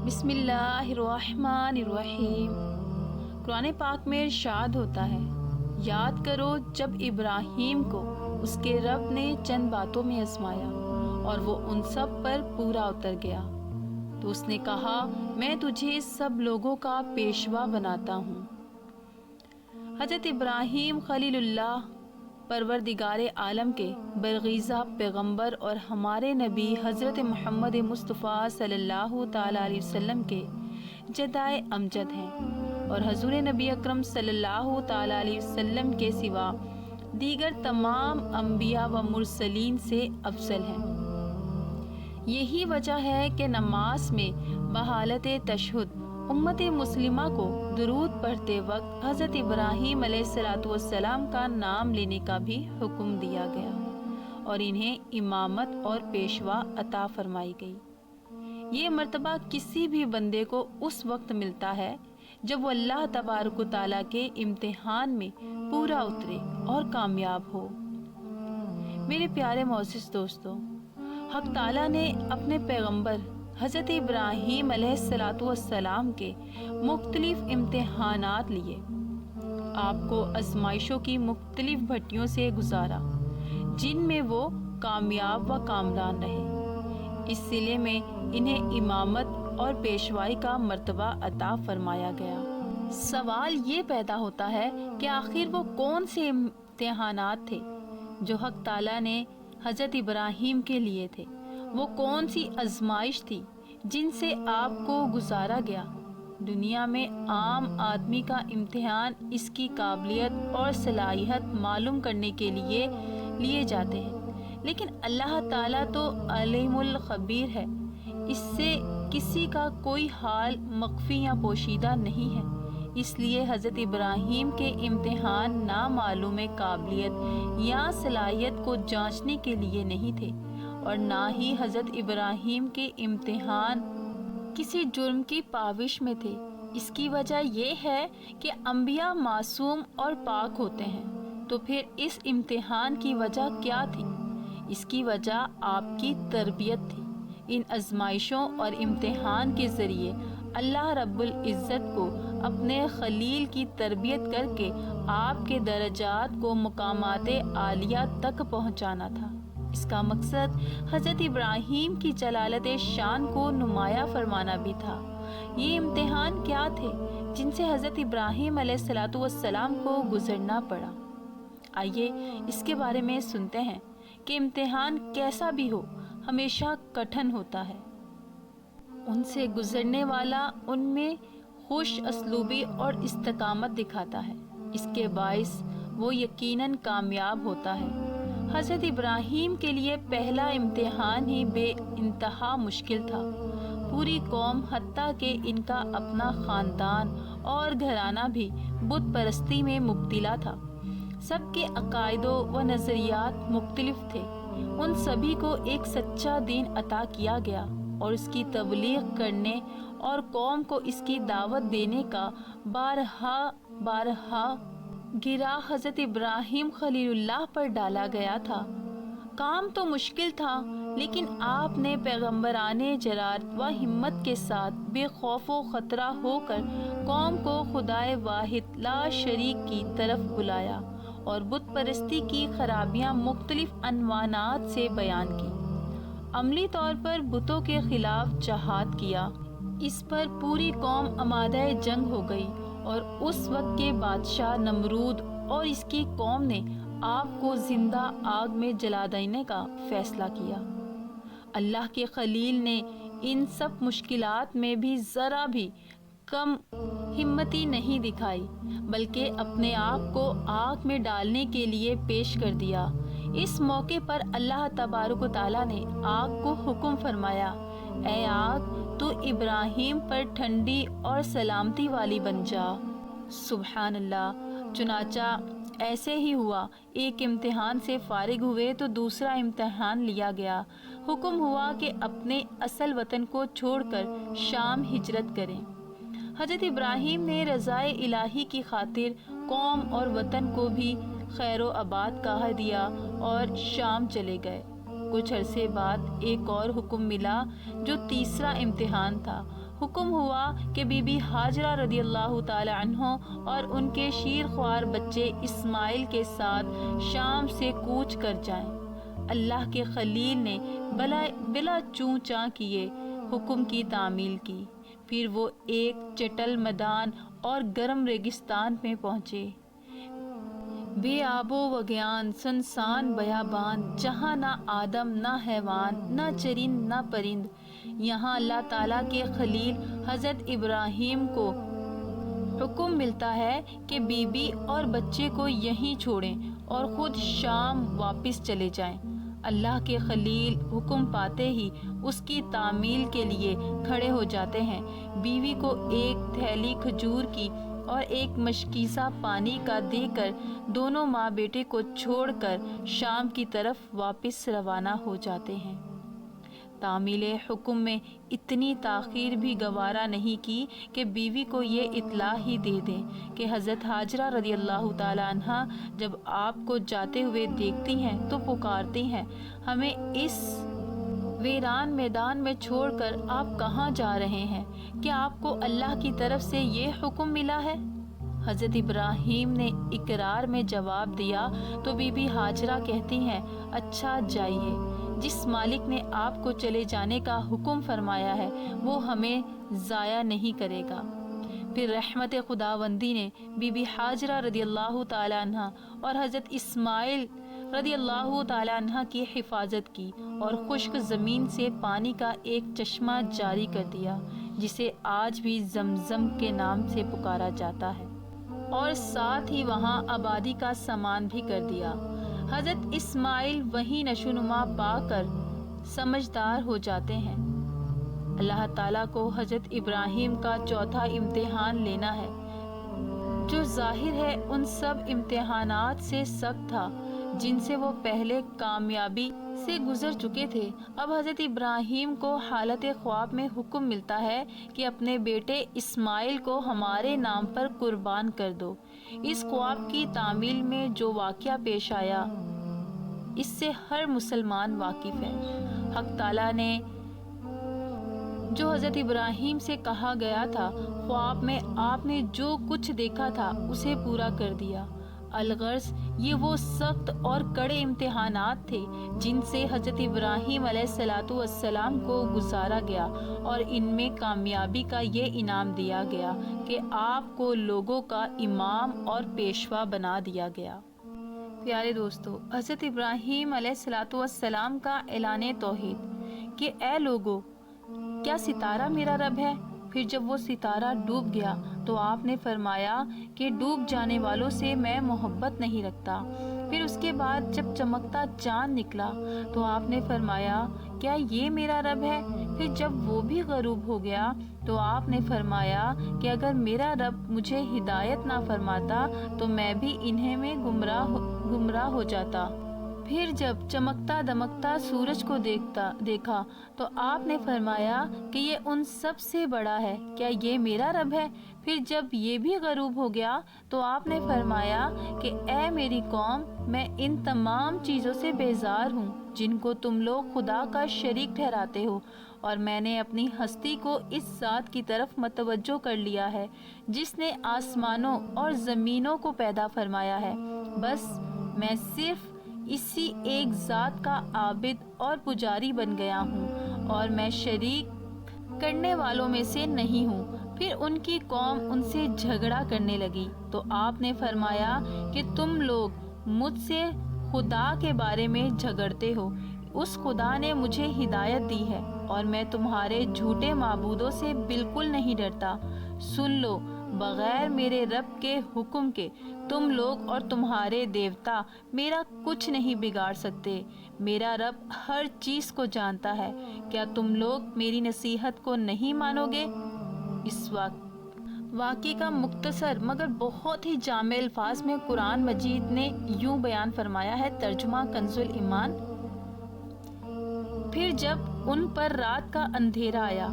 بسم اللہ الرحمن الرحیم۔ قرآن پاک میں ارشاد ہوتا ہے، یاد کرو جب ابراہیم کو اس کے رب نے چند باتوں میں آزمایا اور وہ ان سب پر پورا اتر گیا تو اس نے کہا میں تجھے سب لوگوں کا پیشوا بناتا ہوں۔ حضرت ابراہیم خلیل اللہ پروردگار عالم کے برگزیدہ پیغمبر اور ہمارے نبی حضرت محمد مصطفیٰ صلی اللہ تعالیٰ علیہ وسلم کے جدائے امجد ہیں اور حضور نبی اکرم صلی اللہ تعالیٰ علیہ وسلم کے سوا دیگر تمام انبیاء و مرسلین سے افضل ہیں۔ یہی وجہ ہے کہ نماز میں بحالت تشہد امت مسلمہ کو درود پڑھتے وقت حضرت ابراہیم علیہ السلام کا نام لینے کا بھی حکم دیا گیا اور انہیں امامت اور پیشوا عطا فرمائی گئی۔ یہ مرتبہ کسی بھی بندے کو اس وقت ملتا ہے جب وہ اللہ تبارک و تعالیٰ کے امتحان میں پورا اترے اور کامیاب ہو۔ میرے پیارے معزز دوستو، حق تعالیٰ نے اپنے پیغمبر حضرت ابراہیم علیہ السلام کے مختلف امتحانات لیے، آپ کو آزمائشوں کی مختلف بھٹیوں سے گزارا جن میں وہ کامیاب و کامران رہے۔ اس سلسلے میں انہیں امامت اور پیشوائی کا مرتبہ عطا فرمایا گیا۔ سوال یہ پیدا ہوتا ہے کہ آخر وہ کون سے امتحانات تھے جو حق تعالیٰ نے حضرت ابراہیم کے لیے تھے؟ وہ کون سی آزمائش تھی جن سے آپ کو گزارا گیا؟ دنیا میں عام آدمی کا امتحان اس کی قابلیت اور صلاحیت معلوم کرنے کے لیے لیے جاتے ہیں، لیکن اللہ تعالیٰ تو علیم الخبیر ہے، اس سے کسی کا کوئی حال مخفی یا پوشیدہ نہیں ہے۔ اس لیے حضرت ابراہیم کے امتحان نامعلوم قابلیت یا صلاحیت کو جانچنے کے لیے نہیں تھے، اور نہ ہی حضرت ابراہیم کے امتحان کسی جرم کی پاوش میں تھے۔ اس کی وجہ یہ ہے کہ انبیاء معصوم اور پاک ہوتے ہیں، تو پھر اس امتحان کی وجہ کیا تھی؟ اس کی وجہ آپ کی تربیت تھی۔ ان آزمائشوں اور امتحان کے ذریعے اللہ رب العزت کو اپنے خلیل کی تربیت کر کے آپ کے درجات کو مقامات عالیہ تک پہنچانا تھا۔ اس کا مقصد حضرت ابراہیم کی جلالت شان کو نمایاں فرمانا بھی تھا۔ یہ امتحان کیا تھے جن سے حضرت ابراہیم علیہ السلام کو گزرنا پڑا؟ آئیے اس کے بارے میں سنتے ہیں کہ امتحان کیسا بھی ہو ہمیشہ کٹھن ہوتا ہے۔ ان سے گزرنے والا ان میں خوش اسلوبی اور استقامت دکھاتا ہے، اس کے باعث وہ یقیناً کامیاب ہوتا ہے۔ حضرت ابراہیم کے لیے پہلا امتحان ہی بے انتہا مشکل تھا۔ پوری قوم حتیٰ کہ ان کا اپنا خاندان اور گھرانہ بھی بت پرستی میں مبتلا تھا۔ سب کے عقائد و نظریات مختلف تھے۔ ان سبھی کو ایک سچا دین عطا کیا گیا اور اس کی تبلیغ کرنے اور قوم کو اس کی دعوت دینے کا بارہا گرا حضرت ابراہیم خلیل اللہ پر ڈالا گیا تھا۔ کام تو مشکل تھا، لیکن آپ نے پیغمبرانے جرات و ہمت کے ساتھ بے خوف و خطرہ ہو کر قوم کو خدائے واحد لا شریک کی طرف بلایا اور بت پرستی کی خرابیاں مختلف عنوانات سے بیان کی۔ عملی طور پر بتوں کے خلاف جہاد کیا۔ اس پر پوری قوم آمادہ جنگ ہو گئی اور اس وقت کے بادشاہ نمرود اور اس کی قوم نے آپ کو زندہ آگ میں جلا دینے کا فیصلہ کیا۔ اللہ کے خلیل نے ان سب مشکلات میں بھی ذرا بھی کم ہمتی نہیں دکھائی، بلکہ اپنے آپ کو آگ میں ڈالنے کے لیے پیش کر دیا۔ اس موقع پر اللہ تبارک و تعالیٰ نے آگ کو حکم فرمایا، اے آگ تو ابراہیم پر ٹھنڈی اور سلامتی والی بن جا۔ سبحان اللہ۔ چنانچہ ایسے ہی ہوا، ایک امتحان سے فارغ ہوئے تو دوسرا امتحان لیا گیا۔ حکم ہوا کہ اپنے اصل وطن کو چھوڑ کر شام ہجرت کریں۔ حضرت ابراہیم نے رضائے الہی کی خاطر قوم اور وطن کو بھی خیر و آباد کہہ دیا اور شام چلے گئے۔ کچھ عرصے بعد ایک اور حکم ملا جو تیسرا امتحان تھا۔ حکم ہوا کہ بی بی ہاجرہ رضی اللہ تعالی عنہ اور ان کے شیر خوار بچے اسماعیل کے ساتھ شام سے کوچ کر جائیں۔ اللہ کے خلیل نے بلا چوں چاں کیے حکم کی تعمیل کی۔ پھر وہ ایک چٹل میدان اور گرم ریگستان میں پہنچے، بے آب و گیان، سنسان بیابان، جہاں نہ آدم نہ حیوان، نہ چرند نہ پرند۔ یہاں اللہ تعالیٰ کے خلیل حضرت ابراہیم کو حکم ملتا ہے کہ بیوی اور بچے کو یہیں چھوڑیں اور خود شام واپس چلے جائیں۔ اللہ کے خلیل حکم پاتے ہی اس کی تعمیل کے لیے کھڑے ہو جاتے ہیں۔ بیوی کو ایک تھیلی کھجور کی اور ایک مشکیزہ پانی کا دے کر دونوں ماں بیٹے کو چھوڑ کر شام کی طرف واپس روانہ ہو جاتے ہیں۔ تعمیل حکم میں اتنی تاخیر بھی گوارا نہیں کی کہ بیوی کو یہ اطلاع ہی دے دیں کہ حضرت ہاجرہ رضی اللہ تعالی عنہا جب آپ کو جاتے ہوئے دیکھتی ہیں تو پکارتی ہیں، ہمیں اس ویران میدان میں چھوڑ کر آپ کہاں جا رہے ہیں؟ کیا آپ کو اللہ کی طرف سے یہ حکم ملا ہے؟ حضرت ابراہیم نے اقرار میں جواب دیا تو بی بی ہاجرہ کہتی ہیں، اچھا جائیے، جس مالک نے آپ کو چلے جانے کا حکم فرمایا ہے وہ ہمیں ضائع نہیں کرے گا۔ پھر رحمت خداوندی نے بی بی ہاجرہ رضی اللہ تعالی عنہ اور حضرت اسماعیل رضی اللہ تعالی عنہ کی حفاظت کی اور خشک زمین سے پانی کا ایک چشمہ جاری کر دیا، جسے آج بھی زمزم کے نام سے پکارا جاتا ہے، اور ساتھ ہی وہاں آبادی کا سامان بھی کر دیا۔ حضرت اسماعیل وہیں نشو نما پا کر سمجھدار ہو جاتے ہیں۔ اللہ تعالیٰ کو حضرت ابراہیم کا چوتھا امتحان لینا ہے، جو ظاہر ہے ان سب امتحانات سے سخت تھا جن سے وہ پہلے کامیابی سے گزر چکے تھے۔ اب حضرت ابراہیم کو حالت خواب میں حکم ملتا ہے کہ اپنے بیٹے اسماعیل کو ہمارے نام پر قربان کر دو۔ اس خواب کی تعمیل میں جو واقعہ پیش آیا اس سے ہر مسلمان واقف ہے۔ حق تعالیٰ نے جو حضرت ابراہیم سے کہا گیا تھا، خواب میں آپ نے جو کچھ دیکھا تھا اسے پورا کر دیا۔ الغرض یہ وہ سخت اور کڑے امتحانات تھے جن سے حضرت ابراہیم علیہ السلام کو گزارا گیا، اور ان میں کامیابی کا یہ انعام دیا گیا کہ آپ کو لوگوں کا امام اور پیشوا بنا دیا گیا۔ پیارے دوستو، حضرت ابراہیم علیہ السلام کا اعلان توحید کہ اے لوگو، کیا ستارہ میرا رب ہے؟ پھر جب وہ ستارہ ڈوب گیا تو آپ نے فرمایا کہ ڈوب جانے والوں سے میں محبت نہیں رکھتا۔ پھر اس کے بعد جب چمکتا چاند نکلا تو آپ نے فرمایا، کیا یہ میرا رب ہے؟ پھر جب وہ بھی غروب ہو گیا تو آپ نے فرمایا کہ اگر میرا رب مجھے ہدایت نہ فرماتا تو میں بھی انہیں میں گمراہ ہو جاتا۔ پھر جب چمکتا دمکتا سورج کو دیکھا تو آپ نے فرمایا کہ یہ ان سب سے بڑا ہے، کیا یہ میرا رب ہے؟ پھر جب یہ بھی غروب ہو گیا تو آپ نے فرمایا کہ اے میری قوم، میں ان تمام چیزوں سے بیزار ہوں جن کو تم لوگ خدا کا شریک ٹھہراتے ہو، اور میں نے اپنی ہستی کو اس ذات کی طرف متوجہ کر لیا ہے جس نے آسمانوں اور زمینوں کو پیدا فرمایا ہے۔ بس میں صرف اسی ایک ذات کا عابد اور پجاری بن گیا ہوں، اور میں شریک کرنے والوں میں سے نہیں ہوں۔ پھر ان کی قوم ان سے جھگڑا کرنے لگی تو آپ نے فرمایا کہ تم لوگ مجھ سے خدا کے بارے میں جھگڑتے ہو۔ اس خدا نے مجھے ہدایت دی ہے اور میں تمہارے جھوٹے معبودوں سے بالکل نہیں ڈرتا۔ سن لو، بغیر میرے رب کے حکم کے تم لوگ اور تمہارے دیوتا میرا کچھ نہیں بگاڑ سکتے۔ میرا رب ہر چیز کو جانتا ہے۔ کیا تم لوگ میری نصیحت کو نہیں مانو گے؟ اس واقعے کا مختصر مگر بہت ہی جامع الفاظ میں قرآن مجید نے یوں بیان فرمایا ہے، ترجمہ کنز ایمان۔ پھر جب ان پر رات کا اندھیرا آیا،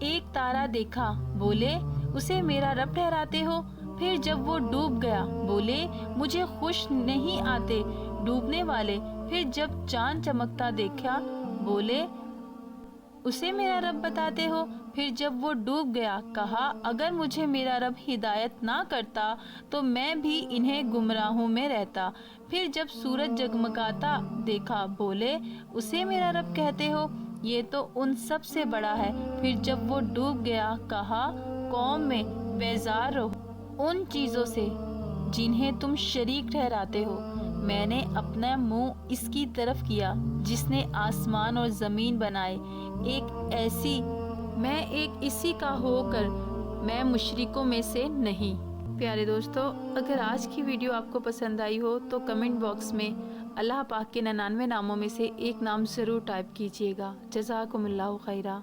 ایک تارا دیکھا، بولے اسے میرا رب ٹھہراتے ہو؟ پھر جب وہ ڈوب گیا، بولے مجھے خوش نہیں آتے ڈوبنے والے۔ پھر جب چاند چمکتا دیکھا، بولے اسے میرا رب بتاتے ہو؟ پھر جب وہ ڈوب گیا کہا اگر مجھے میرا رب ہدایت نہ کرتا تو میں بھی انہیں گمراہوں میں رہتا۔ پھر جب سورج جگمگاتا دیکھا بولے اسے میرا رب کہتے ہو؟ یہ تو ان سب سے بڑا ہے۔ پھر جب وہ ڈوب گیا کہا قوم میں بیزار رہو ان چیزوں سے جنہیں تم شریک ٹھہراتے ہو۔ میں نے اپنا منہ اس کی طرف کیا جس نے آسمان اور زمین بنائے، میں ایک اسی کا ہو کر میں مشرکوں میں سے نہیں۔ پیارے دوستو، اگر آج کی ویڈیو آپ کو پسند آئی ہو تو کمنٹ باکس میں اللہ پاک کے 99 ناموں میں سے ایک نام ضرور ٹائپ کیجیے گا۔ جزاکم اللہ خیرہ۔